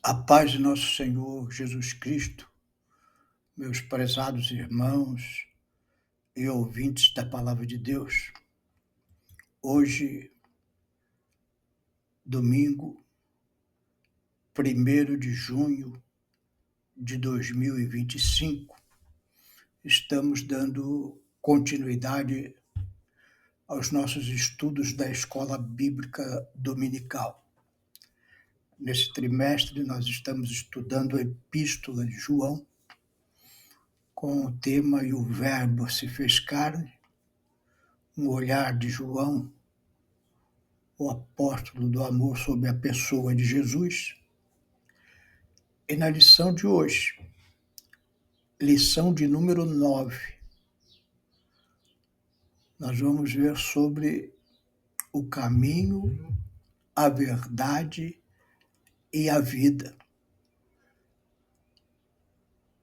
A paz de nosso Senhor Jesus Cristo, meus prezados irmãos e ouvintes da Palavra de Deus. Hoje, domingo, 1º de junho de 2025, estamos dando continuidade aos nossos estudos da Escola Bíblica Dominical. Nesse trimestre, nós estamos estudando a Epístola de João, com o tema "E o Verbo se fez carne", um olhar de João, o apóstolo do amor, sobre a pessoa de Jesus. E na lição de hoje, lição de número 9, nós vamos ver sobre o caminho, a verdade e a vida.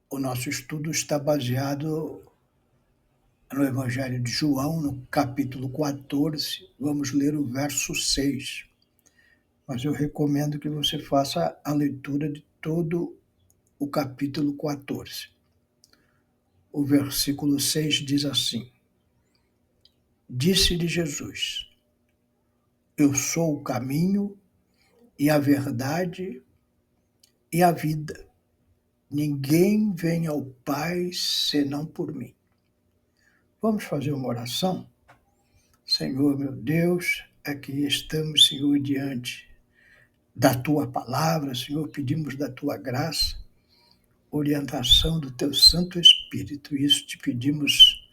O nosso estudo está baseado no Evangelho de João, no capítulo 14, vamos ler o verso 6. Mas eu recomendo que você faça a leitura de todo o capítulo 14. O versículo 6 diz assim: Disse-lhe Jesus: Eu sou o caminho e a verdade e a vida. Ninguém vem ao Pai senão por mim. Vamos fazer uma oração? Senhor, meu Deus, aqui estamos, Senhor, diante da Tua palavra. Senhor, pedimos da Tua graça, orientação do Teu Santo Espírito. Isso te pedimos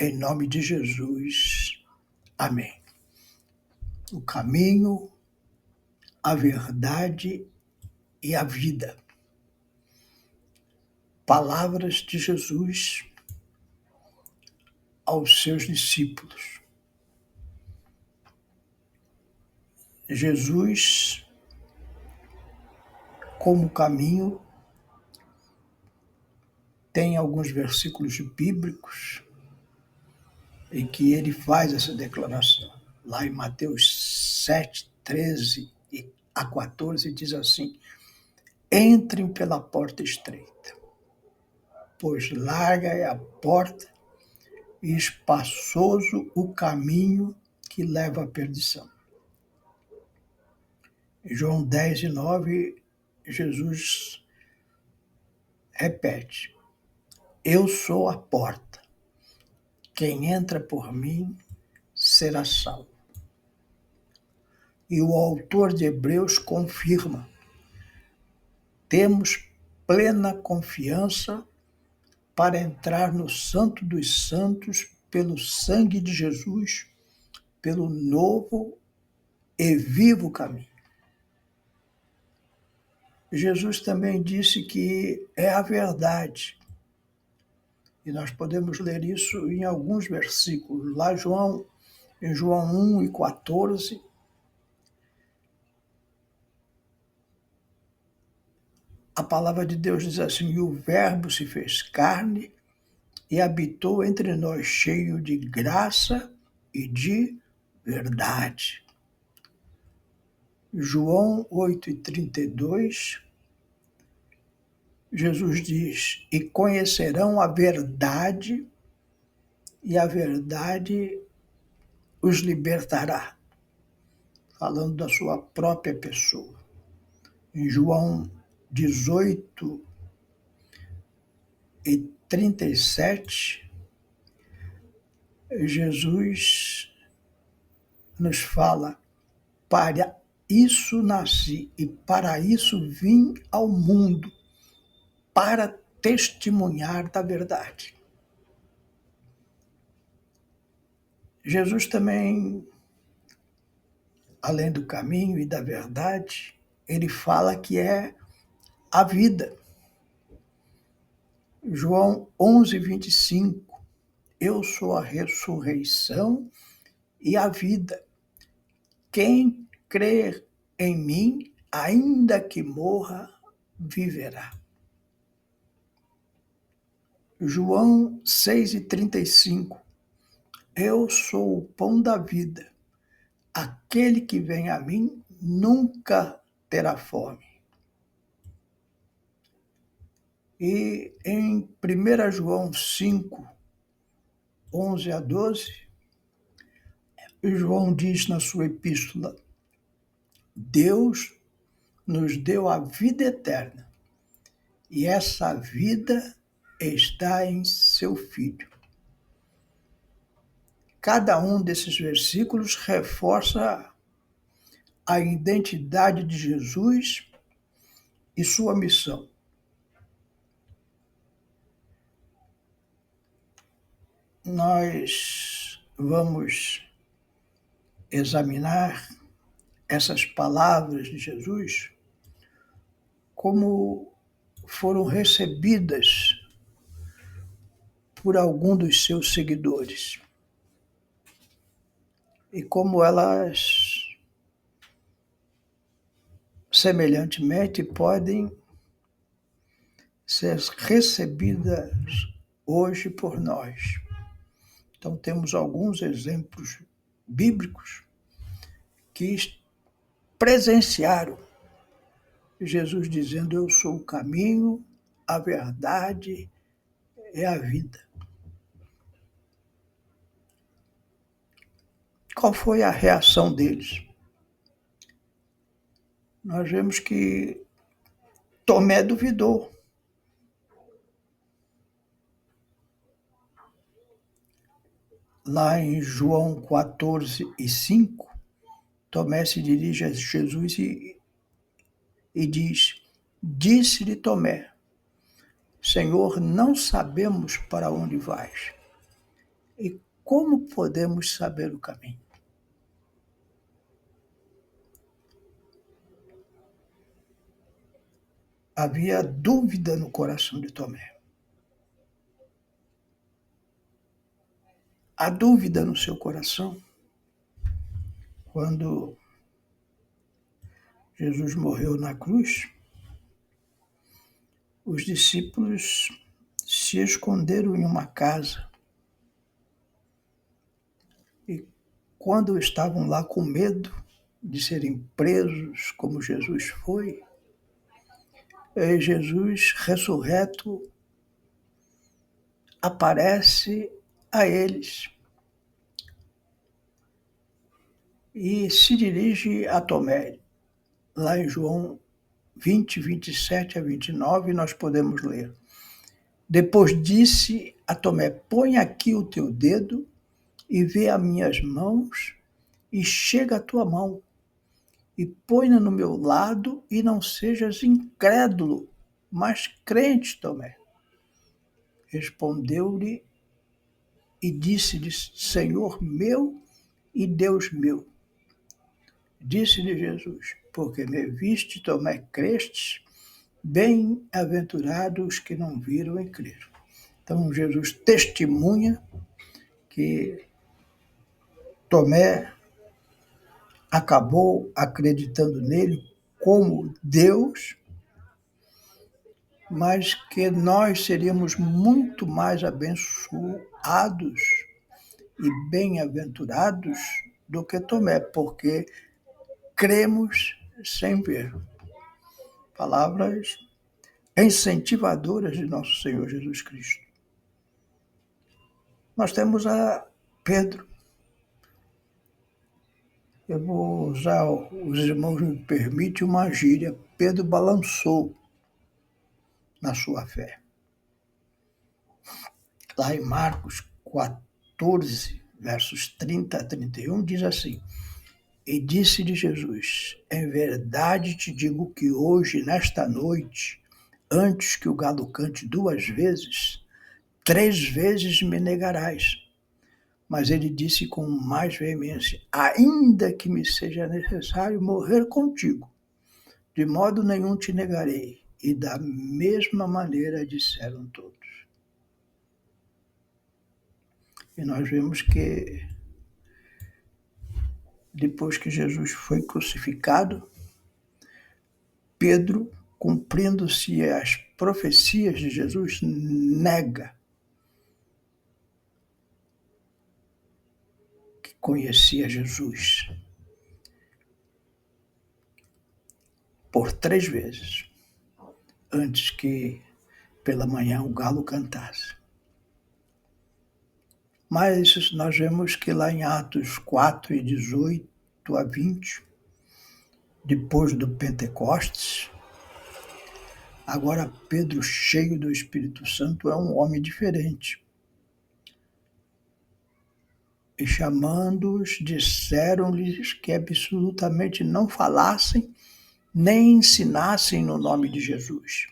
em nome de Jesus. Amém. O caminho, a verdade e a vida. Palavras de Jesus aos seus discípulos. Jesus, como caminho, tem alguns versículos bíblicos em que ele faz essa declaração. Lá em Mateus 7, 13 a 14, diz assim: Entrem pela porta estreita, pois larga é a porta e espaçoso o caminho que leva à perdição. Em João 10, 9, Jesus repete: Eu sou a porta. Quem entra por mim será salvo. E o autor de Hebreus confirma: temos plena confiança para entrar no Santo dos Santos pelo sangue de Jesus, pelo novo e vivo caminho. Jesus também disse que é a verdade. E nós podemos ler isso em alguns versículos. Lá em João 1 e 14, a palavra de Deus diz assim: E o Verbo se fez carne e habitou entre nós, cheio de graça e de verdade. João 8 e 32, Jesus diz: E conhecerão a verdade, e a verdade os libertará. Falando da sua própria pessoa. Em João 18 e 37, Jesus nos fala: Para isso nasci e para isso vim ao mundo, para testemunhar da verdade. Jesus também, além do caminho e da verdade, ele fala que é a vida. João 11, 25, Eu sou a ressurreição e a vida. Quem crer em mim, ainda que morra, viverá. João 6 e 35, Eu sou o pão da vida. Aquele que vem a mim nunca terá fome. E em 1 João 5, 11 a 12, João diz na sua epístola: Deus nos deu a vida eterna, e essa vida está em seu Filho. Cada um desses versículos reforça a identidade de Jesus e sua missão. Nós vamos examinar essas palavras de Jesus como foram recebidas por algum dos seus seguidores e como elas, semelhantemente, podem ser recebidas hoje por nós. Então, temos alguns exemplos bíblicos que presenciaram Jesus dizendo: Eu sou o caminho, a verdade e a vida. Qual foi a reação deles? Nós vemos que Tomé duvidou. Lá em João 14:5, Tomé se dirige a Jesus e diz: Disse-lhe Tomé: Senhor, não sabemos para onde vais. E como podemos saber o caminho? Havia dúvida no coração de Tomé. A dúvida no seu coração, quando Jesus morreu na cruz, os discípulos se esconderam em uma casa. E quando estavam lá com medo de serem presos, como Jesus foi, Jesus ressurreto aparece a eles e se dirige a Tomé. Lá em João 20, 27 a 29, nós podemos ler: Depois disse a Tomé: Põe aqui o teu dedo e vê as minhas mãos, e chega a tua mão, e põe-na no meu lado, e não sejas incrédulo, mas crente, Tomé. Respondeu-lhe e disse-lhe: Senhor meu e Deus meu. Disse-lhe Jesus: Porque me viste, Tomé, crestes, bem-aventurados os que não viram e creram. Então Jesus testemunha que Tomé acabou acreditando nele como Deus, mas que nós seríamos muito mais abençoados e bem-aventurados do que Tomé, porque cremos sem ver. Palavras incentivadoras de nosso Senhor Jesus Cristo. Nós temos a Pedro. Eu vou usar, os irmãos me permitem, uma gíria. Pedro balançou na sua fé. Lá em Marcos 14, versos 30 a 31, diz assim: E disse-lhe Jesus: Em verdade te digo que hoje, nesta noite, antes que o galo cante 2 vezes, 3 vezes me negarás. Mas ele disse com mais veemência: Ainda que me seja necessário morrer contigo, de modo nenhum te negarei. E da mesma maneira disseram todos. E nós vemos que depois que Jesus foi crucificado, Pedro, cumprindo-se as profecias de Jesus, nega que conhecia Jesus por 3 vezes, antes que pela manhã o galo cantasse. Mas nós vemos que lá em Atos 4, 18 a 20, depois do Pentecostes, agora Pedro, cheio do Espírito Santo, é um homem diferente. E chamando-os, disseram-lhes que absolutamente não falassem nem ensinassem no nome de Jesus.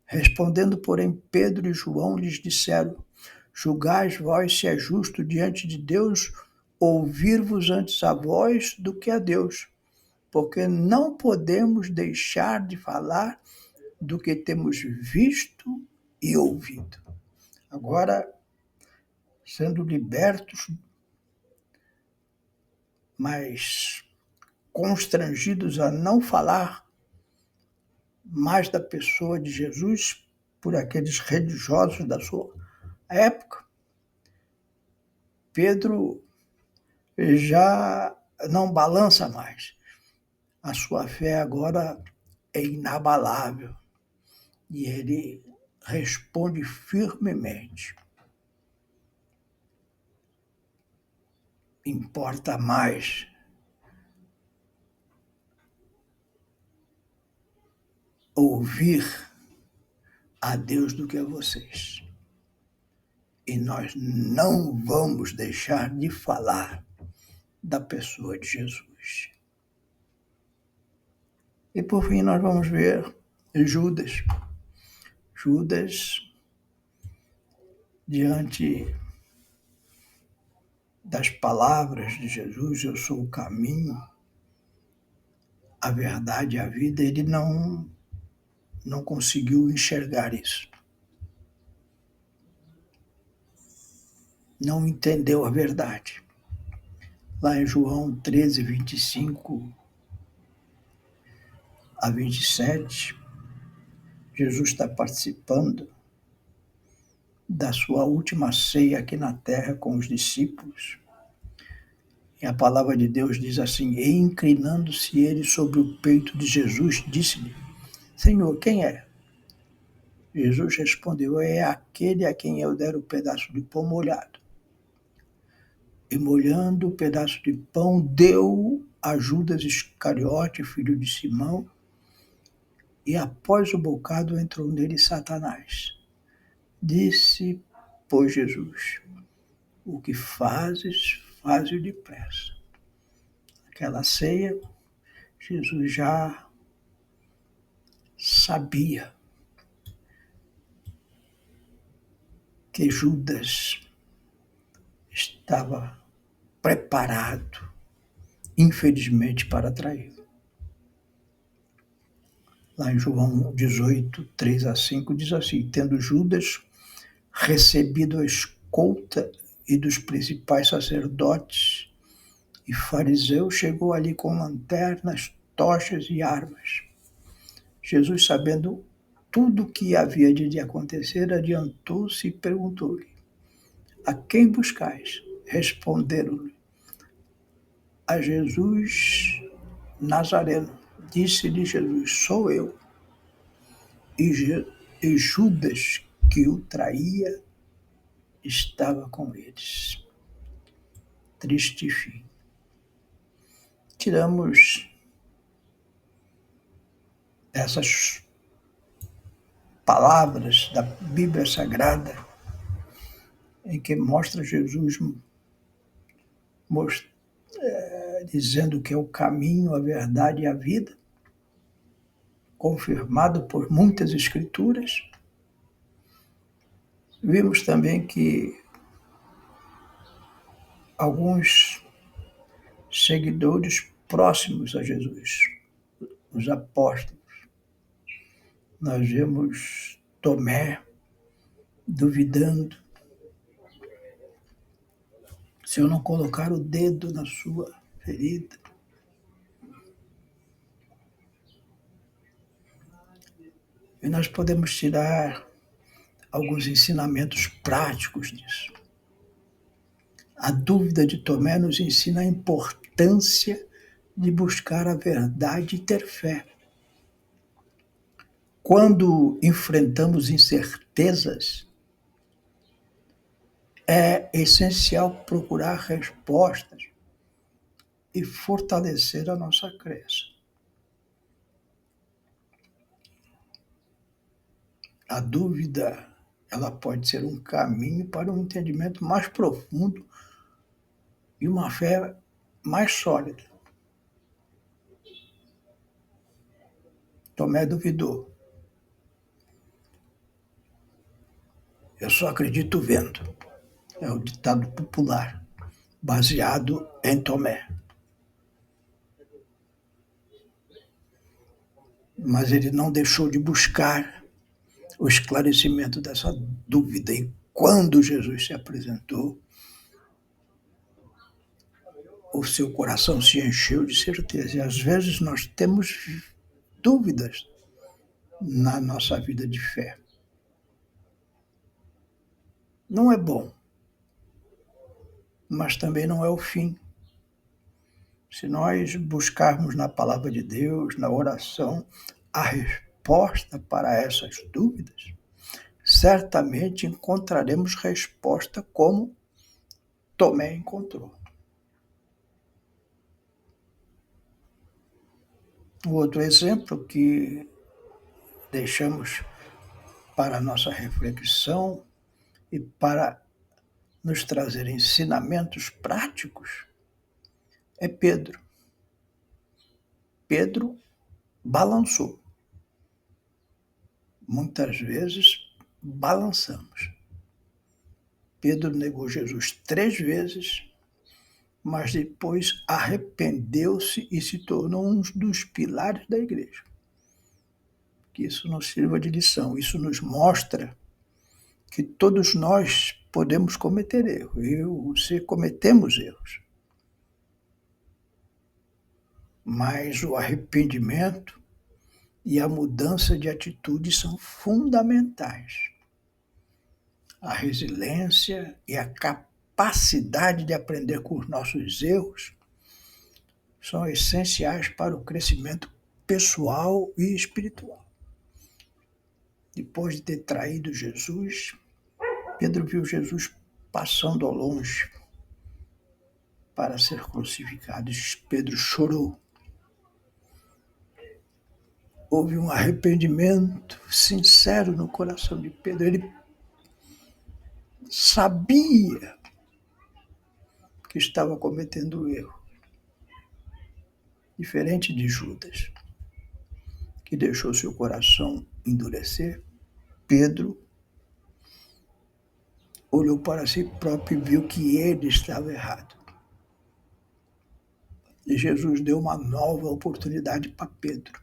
Respondendo, porém, Pedro e João lhes disseram: julgais vós se é justo diante de Deus ouvir-vos antes a vós do que a Deus, porque não podemos deixar de falar do que temos visto e ouvido. Agora, sendo libertos, mas constrangidos a não falar mais da pessoa de Jesus por aqueles religiosos da sua época, Pedro já não balança mais. A sua fé agora é inabalável e ele responde firmemente. Importa mais ouvir a Deus do que a vocês. E nós não vamos deixar de falar da pessoa de Jesus. E por fim nós vamos ver Judas. Judas, diante das palavras de Jesus, eu sou o caminho, a verdade e a vida, ele não conseguiu enxergar isso. Não entendeu a verdade. Lá em João 13, 25 a 27, Jesus está participando da sua última ceia aqui na terra com os discípulos. E a palavra de Deus diz assim: e inclinando-se ele sobre o peito de Jesus, disse-lhe: Senhor, quem é? Jesus respondeu: é aquele a quem eu der o pedaço de pão molhado. E molhando o pedaço de pão, deu a Judas Iscariote, filho de Simão, e após o bocado entrou nele Satanás. Disse, pois, Jesus: o que fazes, faze depressa. Naquela ceia, Jesus já sabia que Judas estava preparado, infelizmente, para traí-lo. Lá em João 18, 3 a 5, diz assim: tendo Judas recebido a escolta e dos principais sacerdotes e fariseus, chegou ali com lanternas, tochas e armas. Jesus, sabendo tudo o que havia de acontecer, adiantou-se e perguntou-lhe: a quem buscais? Responderam-lhe: a Jesus Nazareno. Disse-lhe Jesus: sou eu. E Judas, que o traía, estava com eles. Triste fim. Tiramos essas palavras da Bíblia Sagrada, em que mostra Jesus dizendo que é o caminho, a verdade e a vida, confirmado por muitas escrituras. Vimos também que alguns seguidores próximos a Jesus, os apóstolos, nós vemos Tomé duvidando: se eu não colocar o dedo na sua ferida. E nós podemos tirar alguns ensinamentos práticos disso. A dúvida de Tomé nos ensina a importância de buscar a verdade e ter fé. Quando enfrentamos incertezas, é essencial procurar respostas e fortalecer a nossa crença. A dúvida, ela pode ser um caminho para um entendimento mais profundo e uma fé mais sólida. Tomé duvidou. Eu só acredito vendo. É o ditado popular, baseado em Tomé. Mas ele não deixou de buscar o esclarecimento dessa dúvida. E quando Jesus se apresentou, o seu coração se encheu de certeza. E às vezes nós temos dúvidas na nossa vida de fé. Não é bom, mas também não é o fim. Se nós buscarmos na palavra de Deus, na oração, a resposta para essas dúvidas, certamente encontraremos resposta como Tomé encontrou. O outro exemplo que deixamos para a nossa reflexão e para nos trazer ensinamentos práticos é Pedro. Pedro balançou. Muitas vezes balançamos. Pedro negou Jesus 3 vezes, mas depois arrependeu-se e se tornou um dos pilares da igreja. Que isso nos sirva de lição. Isso nos mostra que todos nós podemos cometer erros. Eu, você cometemos erros. Mas o arrependimento e a mudança de atitude são fundamentais. A resiliência e a capacidade de aprender com os nossos erros são essenciais para o crescimento pessoal e espiritual. Depois de ter traído Jesus, Pedro viu Jesus passando ao longe para ser crucificado. Pedro chorou. Houve um arrependimento sincero no coração de Pedro. Ele sabia que estava cometendo um erro. Diferente de Judas, que deixou seu coração endurecer, Pedro olhou para si próprio e viu que ele estava errado. E Jesus deu uma nova oportunidade para Pedro.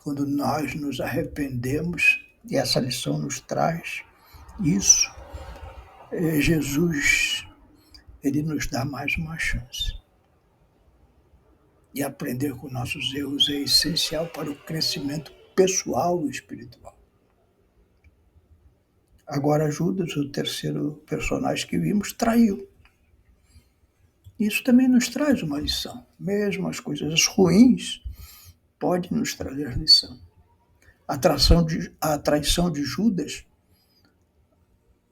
Quando nós nos arrependemos, e essa lição nos traz isso, Jesus, ele nos dá mais uma chance. E aprender com nossos erros é essencial para o crescimento pessoal e espiritual. Agora Judas, o terceiro personagem que vimos, traiu. Isso também nos traz uma lição. Mesmo as coisas ruins podem nos trazer lição. A traição de Judas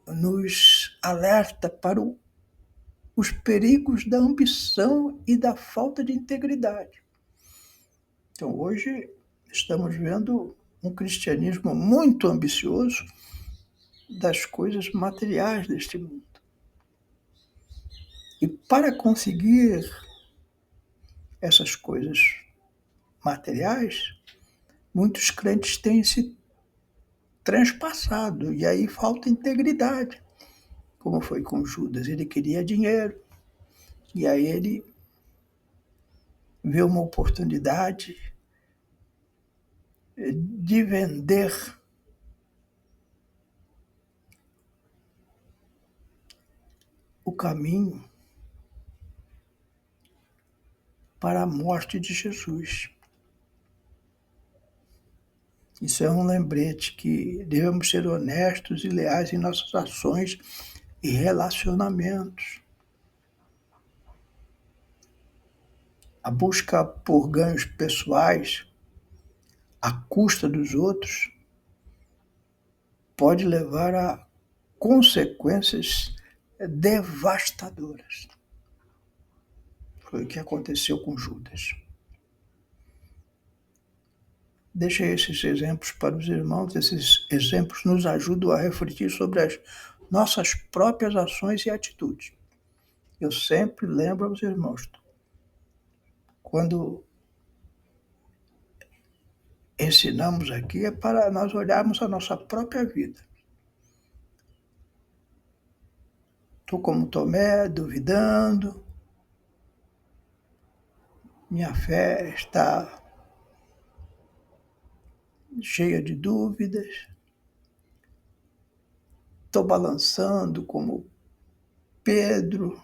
nos alerta para os perigos da ambição e da falta de integridade. Então, hoje, estamos vendo um cristianismo muito ambicioso das coisas materiais deste mundo. E para conseguir essas coisas materiais, muitos crentes têm se transpassado, e aí falta integridade, como foi com Judas. Ele queria dinheiro, e aí ele vê uma oportunidade de vender o caminho para a morte de Jesus. Isso é um lembrete que devemos ser honestos e leais em nossas ações e relacionamentos. A busca por ganhos pessoais à custa dos outros, pode levar a consequências devastadoras. Foi o que aconteceu com Judas. Deixei esses exemplos para os irmãos. Esses exemplos nos ajudam a refletir sobre as nossas próprias ações e atitudes. Eu sempre lembro aos irmãos, quando ensinamos aqui, é para nós olharmos a nossa própria vida. Estou como Tomé, duvidando, minha fé está cheia de dúvidas, estou balançando como Pedro,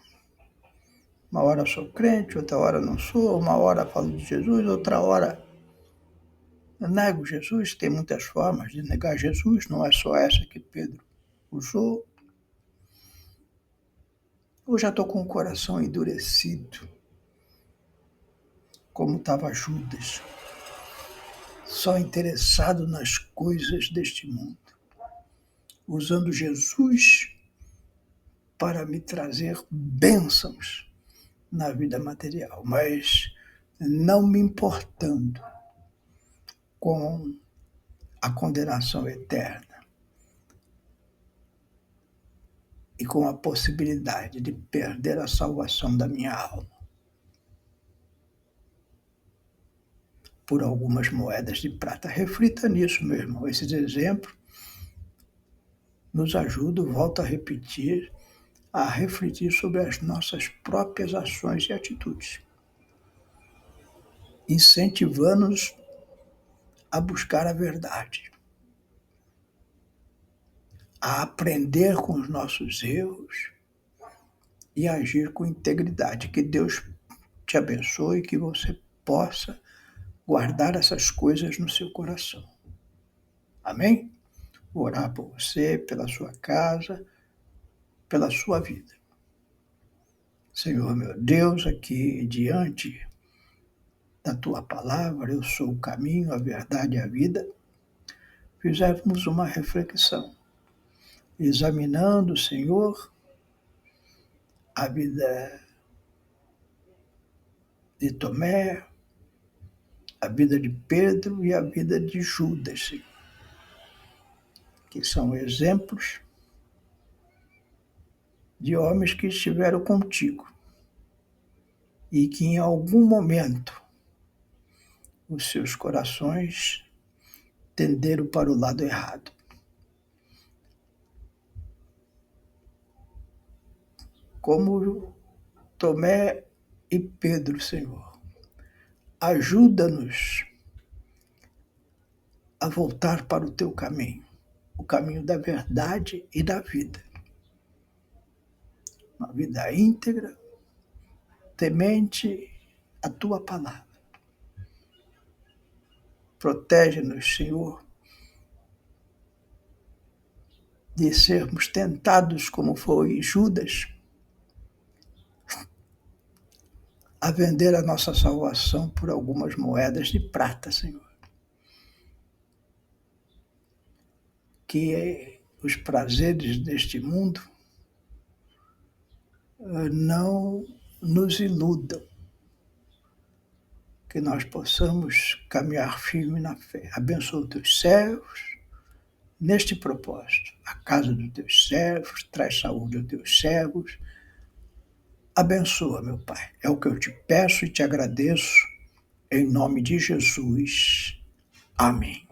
uma hora sou crente, outra hora não sou, uma hora falo de Jesus, outra hora nego Jesus. Tem muitas formas de negar Jesus, não é só essa que Pedro usou. Eu já estou com o coração endurecido, como estava Judas, só interessado nas coisas deste mundo, usando Jesus para me trazer bênçãos na vida material, mas não me importando com a condenação eterna e com a possibilidade de perder a salvação da minha alma por algumas moedas de prata. Reflita nisso, meu irmão. Esses exemplos nos ajudam, volto a repetir, a refletir sobre as nossas próprias ações e atitudes, incentivando-nos a buscar a verdade, a aprender com os nossos erros e a agir com integridade. Que Deus te abençoe e que você possa guardar essas coisas no seu coração. Amém? Vou orar por você, pela sua casa, pela sua vida. Senhor meu Deus, aqui diante da tua palavra, eu sou o caminho, a verdade e a vida, fizemos uma reflexão, examinando, Senhor, a vida de Tomé, a vida de Pedro e a vida de Judas, Senhor, que são exemplos de homens que estiveram contigo e que em algum momento os seus corações tenderam para o lado errado. Como Tomé e Pedro, Senhor, ajuda-nos a voltar para o teu caminho, o caminho da verdade e da vida. Uma vida íntegra, temente a tua palavra. Protege-nos, Senhor, de sermos tentados, como foi Judas, a vender a nossa salvação por algumas moedas de prata, Senhor. Que os prazeres deste mundo não nos iludam, que nós possamos caminhar firme na fé. Abençoa os teus servos neste propósito, a casa dos teus servos, traz saúde aos teus servos. Abençoa, meu Pai. É o que eu te peço e te agradeço, em nome de Jesus. Amém.